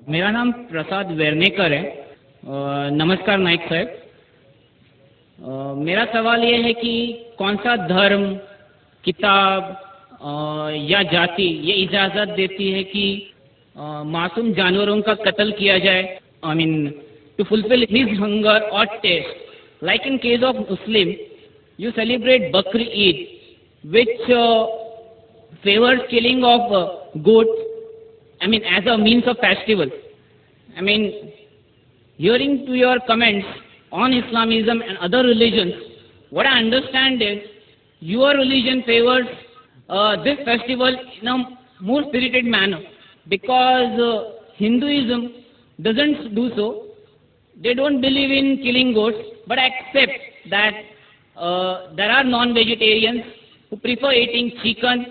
میرا نام پرساد ویرنیکر ہے. نمسکار نائک صاحب. میرا سوال یہ ہے کہ کون سا دھرم، کتاب یا جاتی یہ اجازت دیتی ہے کہ معصوم جانوروں کا قتل کیا جائے؟ I mean, to fulfill his hunger or taste. Like in case of Muslim, you celebrate Bakri Eid, which favors killing of goats, as a means of festival. Hearing to your comments on Islamism and other religions, what I understand is your religion favors this festival in a more spirited manner, because Hinduism doesn't do so. They don't believe in killing goats, but accept that there are non-vegetarians who prefer eating chicken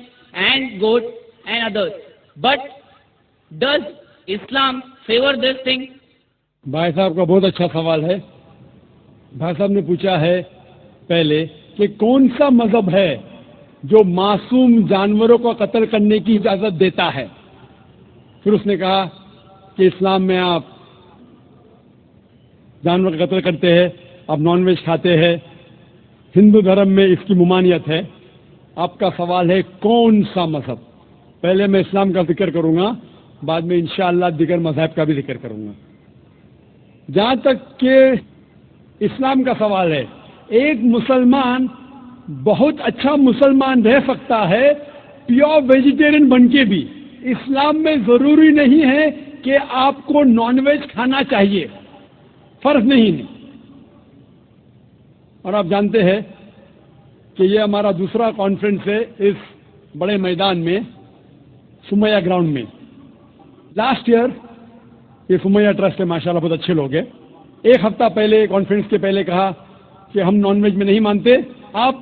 and goat and others. But does Islam favor this thing? بھائی صاحب کا بہت اچھا سوال ہے. بھائی صاحب نے پوچھا ہے پہلے کہ کون سا مذہب ہے جو معصوم جانوروں کو قتل کرنے کی اجازت دیتا ہے. پھر اس نے کہا کہ اسلام میں آپ جانور کا قتل کرتے ہیں، آپ نان ویج کھاتے ہیں، ہندو دھرم میں اس کی ممانعت ہے. آپ کا سوال ہے کون سا مذہب؟ پہلے میں اسلام کا ذکر کروں گا، بعد میں انشاءاللہ دیگر مذہب کا بھی ذکر کروں گا. جہاں تک کہ اسلام کا سوال ہے، ایک مسلمان بہت اچھا مسلمان رہ سکتا ہے پیور ویجیٹیرین بن کے بھی. اسلام میں ضروری نہیں ہے کہ آپ کو نان ویج کھانا چاہیے، فرض نہیں ہے. اور آپ جانتے ہیں کہ یہ ہمارا دوسرا کانفرنس ہے اس بڑے میدان میں، سمیہ گراؤنڈ میں. لاسٹ ایئر یہ سمیہ ٹرسٹ ہے، ماشاءاللہ بہت اچھے لوگ ہیں. ایک ہفتہ پہلے کانفرنس کے پہلے کہا کہ ہم نان ویج میں نہیں مانتے، آپ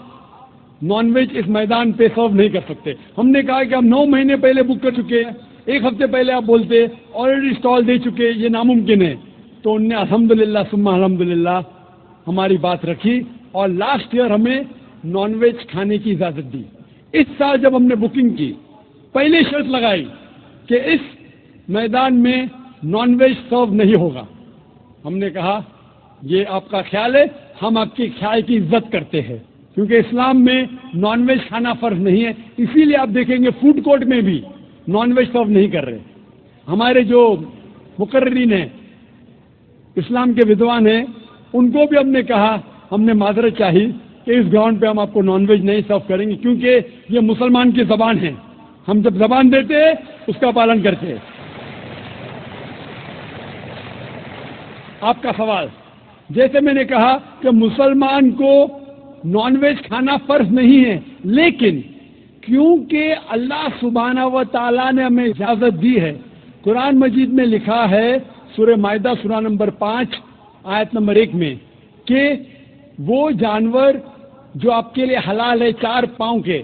نان ویج اس میدان پہ سرو نہیں کر سکتے. ہم نے کہا کہ ہم 9 مہینے پہلے بک کر چکے ہیں، ایک ہفتے پہلے آپ بولتے آلریڈی اسٹال دے چکے، یہ ناممکن ہے. تو انہوں نے الحمدللہ ثم الحمدللہ ہماری بات رکھی اور لاسٹ ایئر ہمیں نان ویج کھانے کی اجازت دی. اس سال جب ہم نے بکنگ کی، پہلے شرط لگائی کہ اس میدان میں نان ویج سرو نہیں ہوگا. ہم نے کہا یہ آپ کا خیال ہے، ہم آپ کے خیال کی عزت کرتے ہیں، کیونکہ اسلام میں نان ویج کھانا فرض نہیں ہے. اسی لیے آپ دیکھیں گے فوڈ کورٹ میں بھی نان ویج سرو نہیں کر رہے. ہمارے جو مقررین ہیں، اسلام کے ودوان ہیں، ان کو بھی ہم نے کہا، ہم نے معذرت چاہی کہ اس گراؤنڈ پہ ہم آپ کو نان ویج نہیں سرو کریں گے، کیونکہ یہ مسلمان کی زبان ہے. ہم جب زبان دیتے ہیں اس کا پالن کرتے ہیں. آپ کا سوال، جیسے میں نے کہا کہ مسلمان کو نان ویج کھانا فرض نہیں ہے، لیکن کیونکہ اللہ سبحانہ و تعالیٰ نے ہمیں اجازت دی ہے. قرآن مجید میں لکھا ہے سورہ مائدہ سورہ نمبر 5 آیت نمبر 1 میں کہ وہ جانور جو آپ کے لیے حلال ہے، 4 پاؤں کے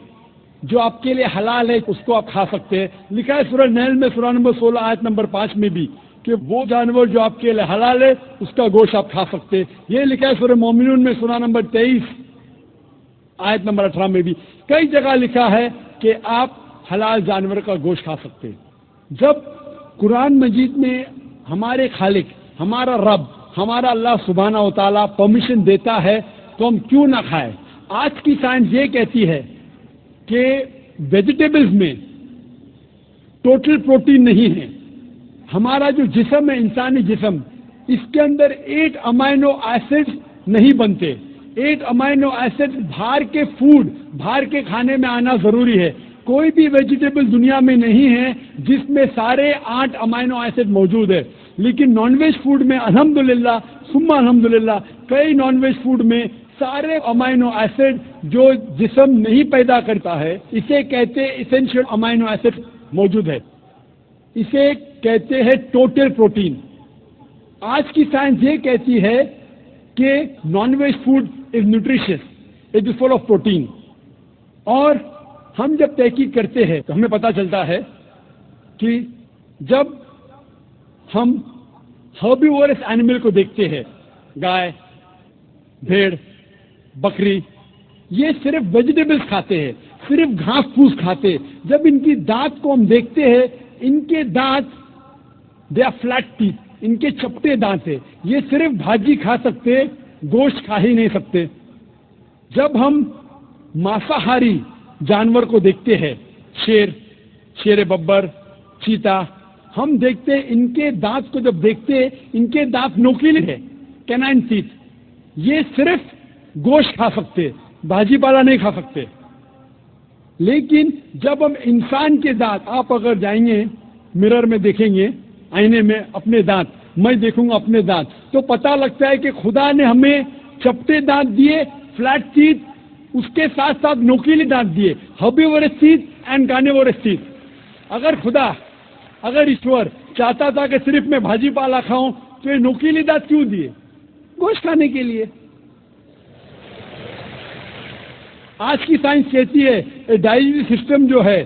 جو آپ کے لیے حلال ہے اس کو آپ کھا سکتے ہیں. لکھا ہے سورہ نیل میں سورہ نمبر 16 آیت نمبر 5 میں بھی کہ وہ جانور جو آپ کے لیے حلال ہے اس کا گوشت آپ کھا سکتے ہیں. یہ لکھا ہے سورہ مومنون میں سورہ نمبر 23 آیت نمبر 18 میں بھی. کئی جگہ لکھا ہے کہ آپ حلال جانور کا گوشت کھا سکتے ہیں. جب قرآن مجید میں ہمارے خالق، ہمارا رب، ہمارا اللہ سبحانہ و تعالیٰ پرمیشن دیتا ہے تو ہم کیوں نہ کھائیں؟ آج کی سائنس یہ کہتی ہے کہ ویجیٹیبلز میں ٹوٹل پروٹین نہیں ہے. ہمارا جو جسم ہے، انسانی جسم، اس کے اندر 8 امائنو ایسڈ نہیں بنتے. 8 امائنو ایسڈ باہر کے فوڈ، باہر کے کھانے میں آنا ضروری ہے. کوئی بھی ویجیٹیبل دنیا میں نہیں ہے جس میں سارے 8 امائنو ایسڈ موجود ہے. لیکن نان ویج فوڈ میں الحمدللہ ثم الحمدللہ کئی نان ویج فوڈ میں سارے امائنو ایسڈ جو جسم نہیں پیدا کرتا ہے، اسے کہتے ایسینشیل امائنو ایسڈ موجود ہے. اسے کہتے ہیں ٹوٹل پروٹین. آج کی سائنس یہ کہتی ہے کہ non veg food is nutritious, it is full of protein. اور ہم جب تحقیق کرتے ہیں تو ہمیں پتہ چلتا ہے کہ جب ہم ہربیورس اینیمل کو دیکھتے ہیں، گائے، بھیڑ، بکری، یہ صرف ویجیٹیبلز کھاتے ہیں، صرف گھاس پھوس کھاتے ہیں. جب ان کی دانت کو ہم دیکھتے ہیں، ان کے دانت دے آر فلیٹ ٹیتھ, ان کے چپٹے دانت ہے, یہ صرف بھاجی کھا سکتے, گوشت کھا ہی نہیں سکتے. جب ہم ماساہاری جانور کو دیکھتے ہیں, شیر ببر, چیتا, ہم دیکھتے ان کے دانت کو جب دیکھتے ان کے دانت نوکیلے ہیں, کینائن ٹیتھ, یہ صرف گوشت کھا سکتے, بھاجی پالا نہیں کھا سکتے. لیکن جب ہم انسان کے دانت, آپ اگر جائیں گے مرر میں دیکھیں گے, آئینے میں اپنے دانت, میں دیکھوں گا اپنے دانت, تو پتہ لگتا ہے کہ خدا نے ہمیں چپٹے دانت دیے, فلیٹ ٹیتھ, اس کے ساتھ ساتھ نوکیلی دانت دیے, herbivores teeth and carnivorous teeth. اگر ایشور چاہتا تھا کہ صرف میں بھاجی پالا کھاؤں تو یہ نوکیلی دانت کیوں دیے؟ گوشت کھانے کے لیے. آج کی سائنس کہتی ہے ڈائجسٹو سسٹم جو ہے,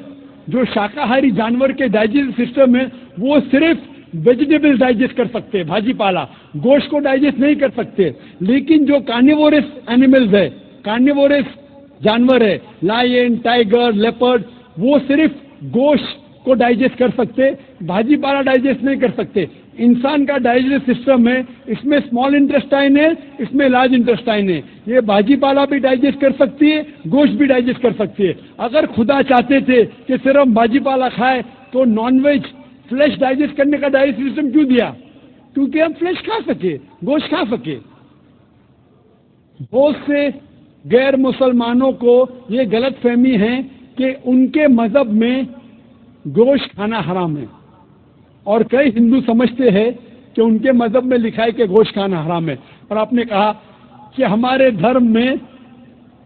جو شاکاہاری جانور کے ڈائجسٹو سسٹم ہے, وہ صرف ویجیٹیبل ڈائجسٹ کر سکتے, بھاجی پالا, گوشت کو ڈائجسٹ نہیں کر سکتے. لیکن جو کارنیورس اینیملز ہے, کارنیورس جانور ہے, لائن, ٹائیگر, لیپرڈ, وہ صرف گوشت کو ڈائجسٹ کر سکتے, بھاجی پالا ڈائجسٹ نہیں کر سکتے. انسان کا ڈائجسٹ سسٹم ہے, اس میں اسمال انٹسٹائن ہے, اس میں لارج انٹسٹائن ہے. یہ بھاجی پالا بھی ڈائجسٹ کر سکتی ہے, گوشت بھی ڈائجسٹ کر سکتی ہے. اگر خدا چاہتے تھے کہ صرف ہم بھاجی پالا کھائے تو نان ویج فلیش ڈائجسٹ کرنے کا ڈائجسٹ سسٹم کیوں دیا؟ کیونکہ ہم فلیش کھا سکے, گوشت کھا سکے. بہت سے غیر مسلمانوں کو یہ غلط فہمی ہے کہ ان کے مذہب میں گوشت کھانا حرام ہے, اور کئی ہندو سمجھتے ہیں کہ ان کے مذہب میں لکھا ہے کہ گوشت کھانا حرام ہے. اور آپ نے کہا کہ ہمارے دھرم میں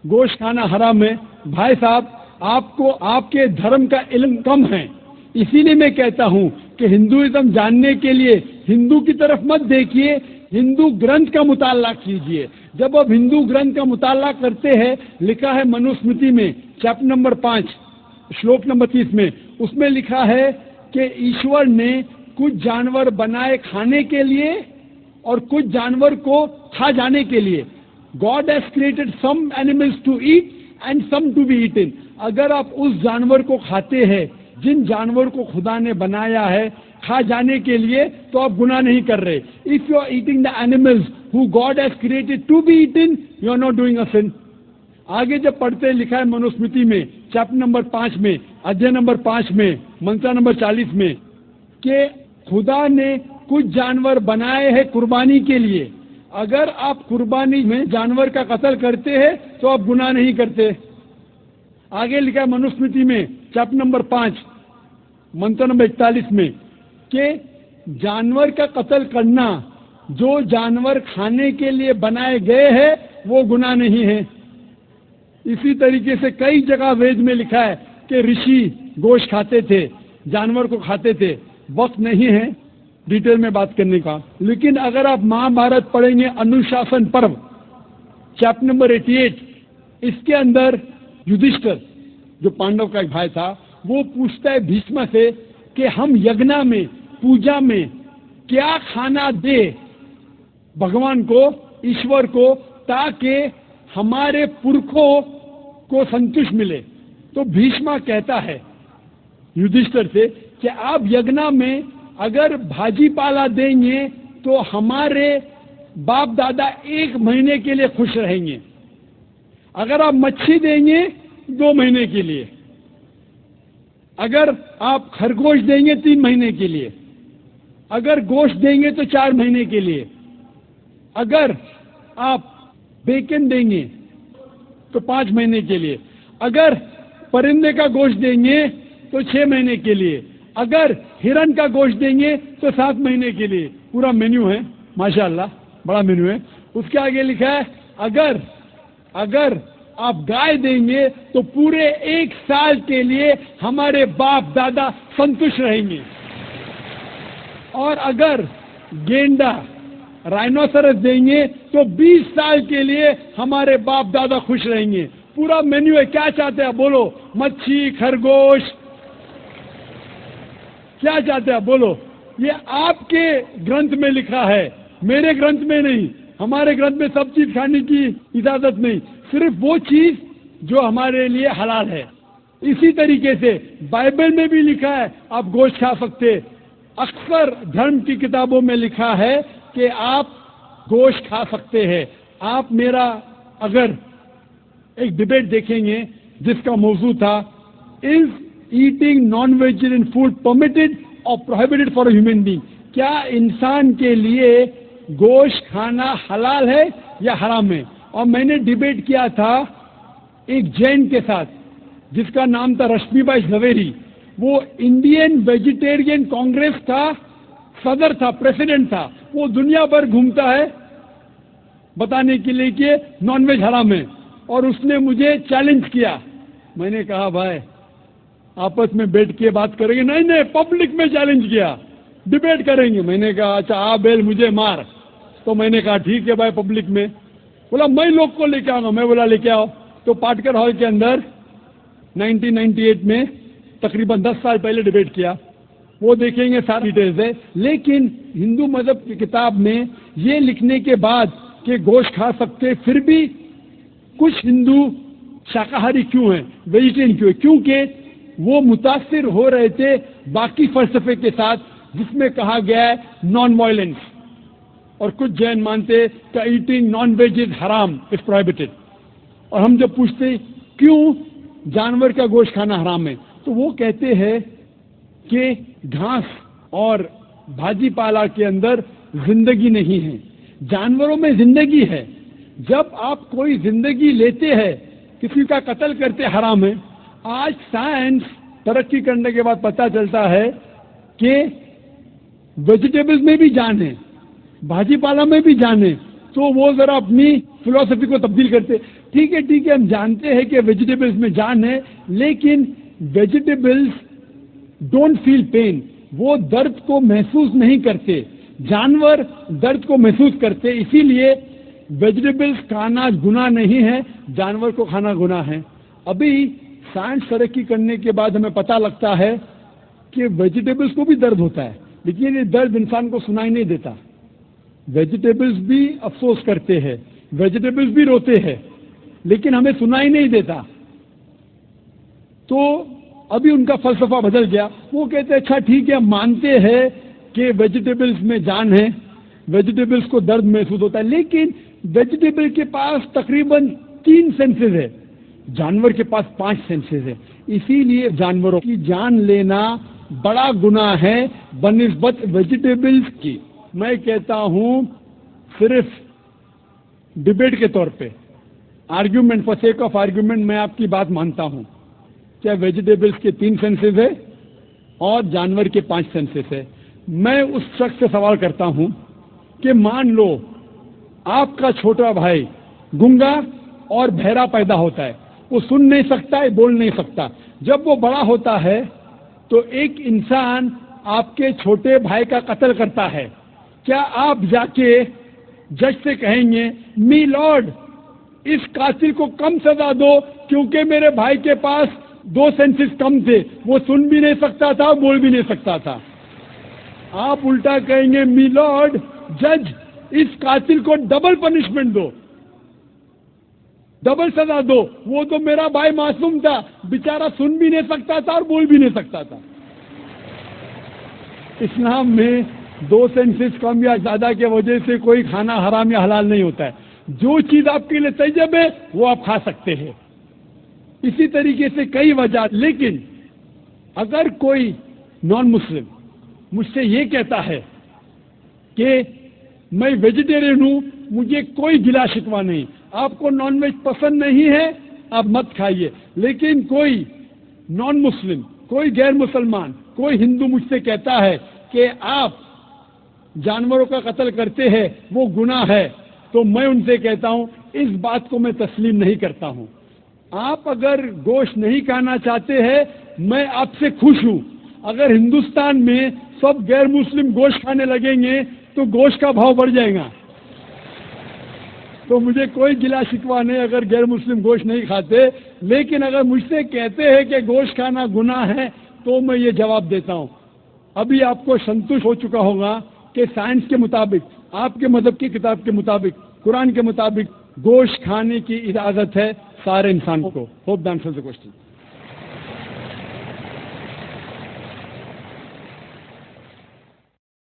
گوشت کھانا حرام ہے. بھائی صاحب, آپ کو آپ کے دھرم کا علم کم ہے, اسی لیے میں کہتا ہوں کہ ہندوازم جاننے کے لیے ہندو کی طرف مت دیکھیے, ہندو گرنتھ کا مطالعہ کیجیے. جب آپ ہندو گرنتھ کا مطالعہ کرتے ہیں, لکھا ہے منوسمرتی میں چیپٹر نمبر 5 شلوک نمبر 30 میں, اس میں لکھا ہے کہ ایشور نے کچھ جانور بنائے کھانے کے لیے اور کچھ جانور کو کھا جانے کے لیے. God has created some animals to eat and some to be eaten. اگر آپ اس جانور کو کھاتے ہیں جن جانور کو خدا نے بنایا ہے کھا جانے کے لیے, تو آپ گناہ نہیں کر رہے. If you are eating the animals who God has created to be eaten, you are not doing a sin. آگے جب پڑھتے لکھا ہے منوسمرتی میں چیپٹر نمبر 5 میں, ادھیائے نمبر 5 میں, منتر نمبر 40 میں, کہ خدا نے کچھ جانور بنائے ہیں قربانی کے لیے. اگر آپ قربانی میں جانور کا قتل کرتے ہیں تو آپ گناہ نہیں کرتے. آگے لکھا ہے منوسمرتی میں چیپٹر نمبر 5 منتر نمبر 41 میں کہ جانور کا قتل کرنا جو جانور کھانے کے لیے بنائے گئے ہیں وہ گناہ نہیں ہے. اسی طریقے سے کئی جگہ وید میں لکھا ہے کہ رشی گوشت کھاتے تھے, جانور کو کھاتے تھے. وقت نہیں ہے ڈیٹیل میں بات کرنے کا, لیکن اگر آپ مہابھارت پڑھیں گے انوشاسن پرو چیپٹر نمبر 88, اس کے اندر یدھشٹر جو پانڈو کا ایک بھائی تھا, وہ پوچھتا ہے بھیشما سے کہ ہم یگنا میں, پوجا میں کیا کھانا دے بھگوان کو, ایشور کو, تاکہ ہمارے پرکھوں کو سنتوش ملے. تو بھیشما کہتا ہے یدھشٹر سے کہ آپ یگنا میں اگر بھاجی پالا دیں گے تو ہمارے باپ دادا 1 مہینے کے لیے خوش رہیں گے. اگر آپ مچھلی دیں گے 2 مہینے کے لیے, اگر آپ خرگوش دیں گے 3 مہینے کے لیے, اگر گوشت دیں گے تو 4 مہینے کے لیے, اگر آپ بیکن دیں گے تو 5 مہینے کے لیے, اگر پرندے کا گوشت دیں گے تو 6 مہینے کے لیے, اگر ہرن کا گوشت دیں گے تو 7 مہینے کے لیے. پورا مینیو ہے, ماشاءاللہ بڑا مینیو ہے. اس کے آگے لکھا ہے اگر آپ گائے دیں گے تو پورے 1 سال کے لیے ہمارے باپ دادا سنتوش رہیں گے, اور اگر گینڈا رائنوسرس دیں گے تو 20 سال کے لیے ہمارے باپ دادا خوش رہیں گے. پورا مینیو ہے. کیا چاہتے ہیں بولو؟ مچھی, خرگوش, کیا چاہتے ہیں بولو؟ یہ آپ کے گرنتھ میں لکھا ہے, میرے گرنتھ میں نہیں. ہمارے گرنتھ میں سب چیز کھانے کی اجازت نہیں, صرف وہ چیز جو ہمارے لیے حلال ہے. اسی طریقے سے بائبل میں بھی لکھا ہے آپ گوشت کھا سکتے, اکثر دھرم کی کتابوں میں لکھا ہے کہ آپ گوشت کھا سکتے ہیں. آپ میرا اگر ایک ڈبیٹ دیکھیں گے جس کا موضوع تھا is eating non vegetarian food permitted اور prohibited for a human being, کیا انسان کے لیے گوشت کھانا حلال ہے یا حرام ہے. اور میں نے ڈبیٹ کیا تھا ایک جین کے ساتھ جس کا نام تھا رشمی بھائی جھویری. وہ انڈین ویجیٹیرین کانگریس کا صدر تھا, پریزیڈنٹ تھا. وہ دنیا بھر گھومتا ہے بتانے کے لیے کہ نان ویج حرام ہے, اور اس نے مجھے چیلنج کیا. میں نے کہا بھائی آپس میں بیٹھ کے بات کریں گے. نہیں, پبلک میں چیلنج کیا, ڈبیٹ کریں گے. میں نے کہا اچھا آ بیل مجھے مار. تو میں نے کہا ٹھیک ہے بھائی پبلک میں. بولا میں لوگ کو لے کے آؤں گا. میں بولا لے کے آؤ. تو پاٹکر ہال کے اندر 1998 میں تقریباً 10 سال پہلے ڈبیٹ کیا. وہ دیکھیں گے ساری ڈیٹیلز ہے. لیکن ہندو مذہب کی کتاب میں یہ لکھنے کے بعد کہ گوشت کھا سکتے, پھر بھی کچھ ہندو شاکاہاری کیوں ہیں, ویجیٹیرین کیوں ہیں, کیونکہ وہ متاثر ہو رہے تھے باقی فلسفے کے ساتھ جس میں کہا گیا ہے نان وائلنس. اور کچھ جین مانتے کہ ایٹنگ نان ویج از حرام, از پروہیبٹڈ. اور ہم جب پوچھتے کیوں جانور کا گوشت کھانا حرام ہے, تو وہ کہتے ہیں کہ گھاس اور بھاجی پالا کے اندر زندگی نہیں ہے, جانوروں میں زندگی ہے. جب آپ کوئی زندگی لیتے ہیں, کسی کا قتل کرتے حرام ہے. آج سائنس ترقی کرنے کے بعد پتہ چلتا ہے کہ ویجیٹیبلز میں بھی جان ہے, بھاجی پالا میں بھی جان ہے. تو وہ ذرا اپنی فلسفی کو تبدیل کرتے. ٹھیک ہے ہم جانتے ہیں کہ ویجیٹیبلز میں جان ہے, لیکن ویجیٹیبلز ڈونٹ فیل پین, وہ درد کو محسوس نہیں کرتے. جانور درد کو محسوس کرتے, اسی لیے ویجیٹیبلز کھانا گناہ نہیں ہے, جانور کو کھانا گناہ ہے. ابھی سائنس ترقی کرنے کے بعد ہمیں پتہ لگتا ہے کہ ویجیٹیبلز کو بھی درد ہوتا ہے, لیکن یہ درد انسان کو سنائی نہیں دیتا. ویجیٹیبلز بھی افسوس کرتے ہیں, ویجیٹیبلز بھی روتے ہیں, لیکن ہمیں سنائی نہیں دیتا. تو ابھی ان کا فلسفہ بدل گیا. وہ کہتے ہیں اچھا ٹھیک ہے, ہم مانتے ہیں کہ ویجیٹیبلز میں جان ہے, ویجیٹیبلز کو درد محسوس ہوتا ہے, لیکن ویجیٹیبل کے پاس تقریباً 3 سینسز ہے, جانور کے پاس 5 سینسز ہے. اسی لیے جانوروں کی جان لینا بڑا گناہ ہے بنسبت ویجیٹیبلز کی. میں کہتا ہوں صرف ڈبیٹ کے طور پہ, argument for sake of argument, میں آپ کی بات مانتا ہوں. کیا ویجیٹیبلز کے 3 سینسز ہے اور جانور کے 5 سینسز ہے. میں اس شخص سے سوال کرتا ہوں کہ مان لو آپ کا چھوٹا بھائی گنگا اور بہرا پیدا ہوتا ہے, وہ سن نہیں سکتا ہے, بول نہیں سکتا. جب وہ بڑا ہوتا ہے تو ایک انسان آپ کے چھوٹے بھائی کا قتل کرتا ہے. کیا آپ جا کے جج سے کہیں گے می لارڈ اس قاتل کو کم سزا دو کیونکہ میرے بھائی کے پاس 2 سینسز کم تھے, وہ سن بھی نہیں سکتا تھا, بول بھی نہیں سکتا تھا. آپ الٹا کہیں گے می لارڈ جج اس قاتل کو ڈبل پنشمنٹ دو, ڈبل سزا دو, وہ تو میرا بھائی معصوم تھا, بیچارہ سن بھی نہیں سکتا تھا اور بول بھی نہیں سکتا تھا. اسلام میں 2 سینسز کم یا زیادہ کی وجہ سے کوئی کھانا حرام یا حلال نہیں ہوتا ہے. جو چیز آپ کے لیے طیب ہے وہ آپ کھا سکتے ہیں. اسی طریقے سے کئی وجہ. لیکن اگر کوئی نان مسلم مجھ سے یہ کہتا ہے کہ میں ویجیٹیرین ہوں, مجھے کوئی گلا شکوہ نہیں, آپ کو نان ویج پسند نہیں ہے آپ مت کھائیے, لیکن کوئی نان مسلم, کوئی غیر مسلمان, کوئی ہندو مجھ سے کہتا ہے کہ آپ جانوروں کا قتل کرتے ہیں وہ گناہ ہے, تو میں ان سے کہتا ہوں اس بات کو میں تسلیم نہیں کرتا ہوں. آپ اگر گوشت نہیں کھانا چاہتے ہیں میں آپ سے خوش ہوں. اگر ہندوستان میں سب غیر مسلم گوشت کھانے لگیں گے تو گوشت کا بھاؤ بڑھ جائے گا. تو مجھے کوئی گلا شکوہ نہیں اگر غیر مسلم گوشت نہیں کھاتے, لیکن اگر مجھ سے کہتے ہیں کہ گوشت کھانا گناہ ہے تو میں یہ جواب دیتا ہوں. ابھی آپ کو سنتوش ہو چکا ہوگا کہ سائنس کے مطابق, آپ کے مذہب کی کتاب کے مطابق, قرآن کے مطابق گوشت کھانے کی اجازت ہے سارے انسان کو. Hope the answers the question.